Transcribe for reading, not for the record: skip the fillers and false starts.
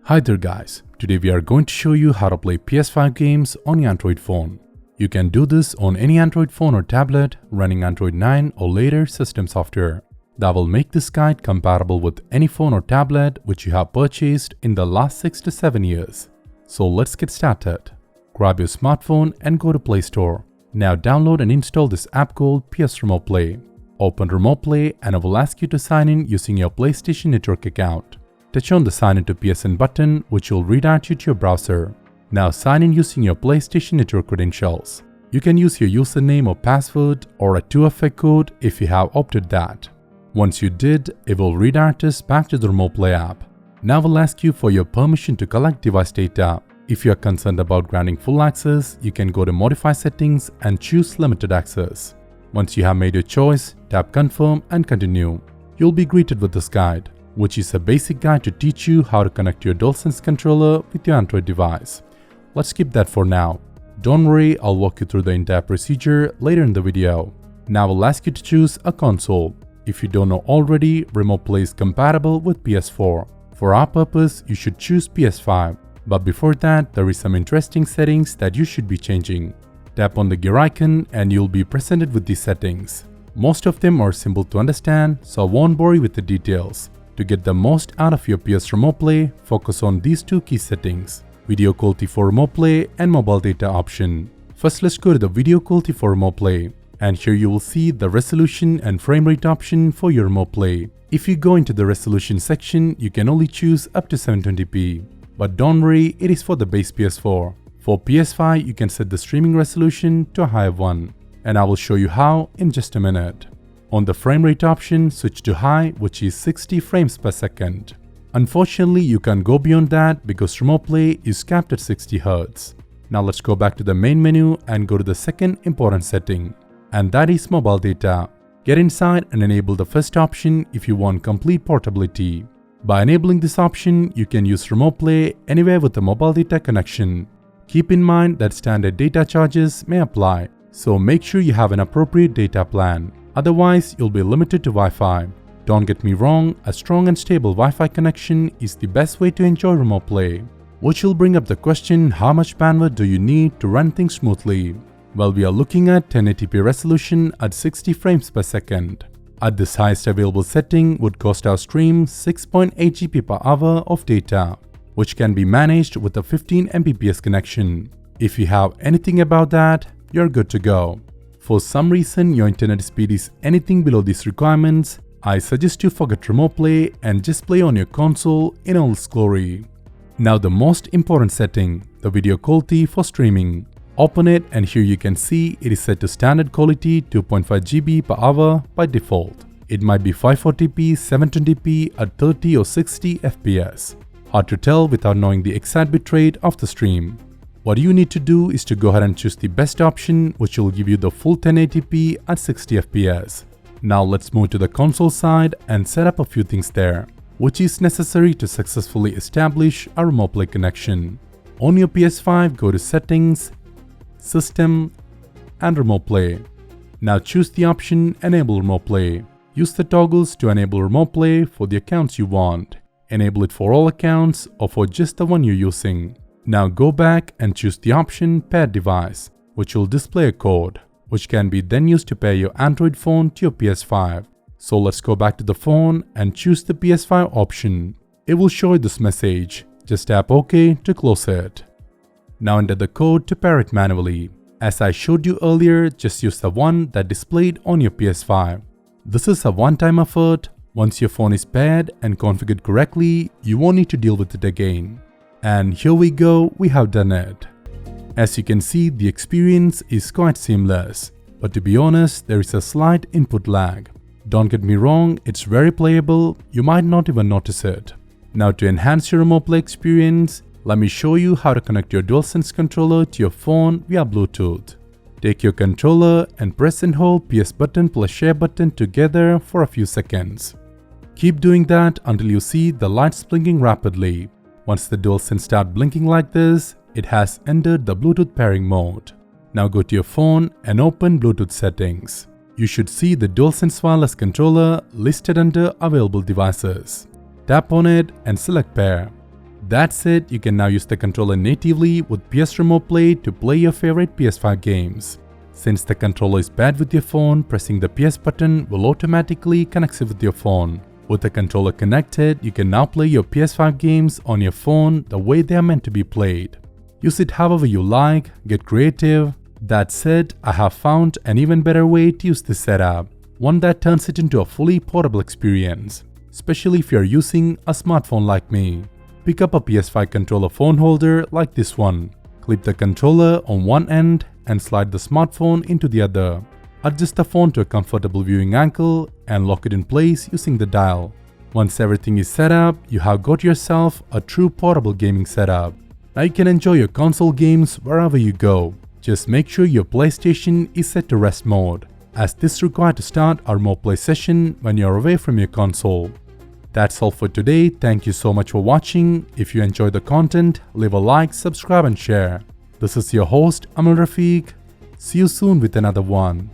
Hi there guys, today we are going to show you how to play PS5 games on your Android phone. You can do this on any Android phone or tablet running Android 9 or later system software. That will make this guide compatible with any phone or tablet which you have purchased in the last 6 to 7 years. So let's get started. Grab your smartphone and go to Play Store. Now download and install this app called PS Remote Play. Open Remote Play and it will ask you to sign in using your PlayStation Network account. Touch on the sign in to PSN button which will redirect you to your browser. Now sign in using your PlayStation Network credentials. You can use your username or password or a 2FA code if you have opted that. Once you did, it will redirect us back to the Remote Play app. Now we'll ask you for your permission to collect device data. If you are concerned about granting full access, you can go to Modify Settings and choose Limited Access. Once you have made your choice, tap Confirm and Continue. You'll be greeted with this guide, which is a basic guide to teach you how to connect your DualSense controller with your Android device. Let's skip that for now. Don't worry, I'll walk you through the entire procedure later in the video. Now I'll ask you to choose a console. If you don't know already, Remote Play is compatible with PS4. For our purpose, you should choose PS5. But before that, there is some interesting settings that you should be changing. Tap on the gear icon and you'll be presented with these settings. Most of them are simple to understand, so I won't bore you with the details. To get the most out of your PS Remote Play, focus on these two key settings: Video Quality for Remote Play and Mobile Data option. First, let's go to the Video Quality for Remote Play, and here you will see the resolution and frame rate option for your Remote Play. If you go into the resolution section, you can only choose up to 720p. But don't worry, it is for the base PS4. For PS5, you can set the streaming resolution to a higher one, and I will show you how in just a minute. On the frame rate option, switch to high, which is 60 frames per second. Unfortunately, you can't go beyond that because Remote Play is capped at 60 Hz. Now let's go back to the main menu and go to the second important setting, and that is Mobile Data. Get inside and enable the first option if you want complete portability. By enabling this option, you can use Remote Play anywhere with a mobile data connection. Keep in mind that standard data charges may apply, so make sure you have an appropriate data plan. Otherwise, you'll be limited to Wi-Fi. Don't get me wrong, a strong and stable Wi-Fi connection is the best way to enjoy Remote Play. Which will bring up the question, how much bandwidth do you need to run things smoothly? Well, we are looking at 1080p resolution at 60 frames per second. At this highest available setting would cost our stream 6.8 GB per hour of data, which can be managed with a 15 Mbps connection. If you have anything about that, you're good to go. For some reason your internet speed is anything below these requirements, I suggest you forget Remote Play and just play on your console in all its glory. Now the most important setting, the video quality for streaming. Open it and here you can see it is set to standard quality 2.5 GB per hour by default. It might be 540p, 720p at 30 or 60 FPS. Hard to tell without knowing the exact bitrate of the stream. What you need to do is to go ahead and choose the best option, which will give you the full 1080p at 60 FPS. Now let's move to the console side and set up a few things there, which is necessary to successfully establish a Remote Play connection. On your PS5, go to Settings, System, and Remote Play. Now choose the option Enable Remote Play. Use the toggles to enable Remote Play for the accounts you want. Enable it for all accounts or for just the one you're using. Now go back and choose the option Pair Device, which will display a code, which can be then used to pair your Android phone to your PS5. So let's go back to the phone and choose the PS5 option. It will show you this message. Just tap OK to close it. Now enter the code to pair it manually. As I showed you earlier, just use the one that displayed on your PS5. This is a one-time effort. Once your phone is paired and configured correctly, you won't need to deal with it again. And here we go, we have done it. As you can see, the experience is quite seamless. But to be honest, there is a slight input lag. Don't get me wrong, it's very playable, you might not even notice it. Now to enhance your Remote Play experience, let me show you how to connect your DualSense controller to your phone via Bluetooth. Take your controller and press and hold PS button plus share button together for a few seconds. Keep doing that until you see the lights blinking rapidly. Once the DualSense starts blinking like this, it has entered the Bluetooth pairing mode. Now go to your phone and open Bluetooth settings. You should see the DualSense wireless controller listed under Available Devices. Tap on it and select Pair. That's it, you can now use the controller natively with PS Remote Play to play your favorite PS5 games. Since the controller is paired with your phone, pressing the PS button will automatically connect it with your phone. With the controller connected, you can now play your PS5 games on your phone the way they are meant to be played. Use it however you like, get creative. That said, I have found an even better way to use this setup, one that turns it into a fully portable experience, especially if you are using a smartphone like me. Pick up a PS5 controller phone holder like this one. Clip the controller on one end and slide the smartphone into the other. Adjust the phone to a comfortable viewing angle and lock it in place using the dial. Once everything is set up, you have got yourself a true portable gaming setup. Now you can enjoy your console games wherever you go. Just make sure your PlayStation is set to rest mode, as this is required to start or more play session when you are away from your console. That's all for today. Thank you so much for watching. If you enjoyed the content, leave a like, subscribe and share. This is your host Amal Rafiq. See you soon with another one.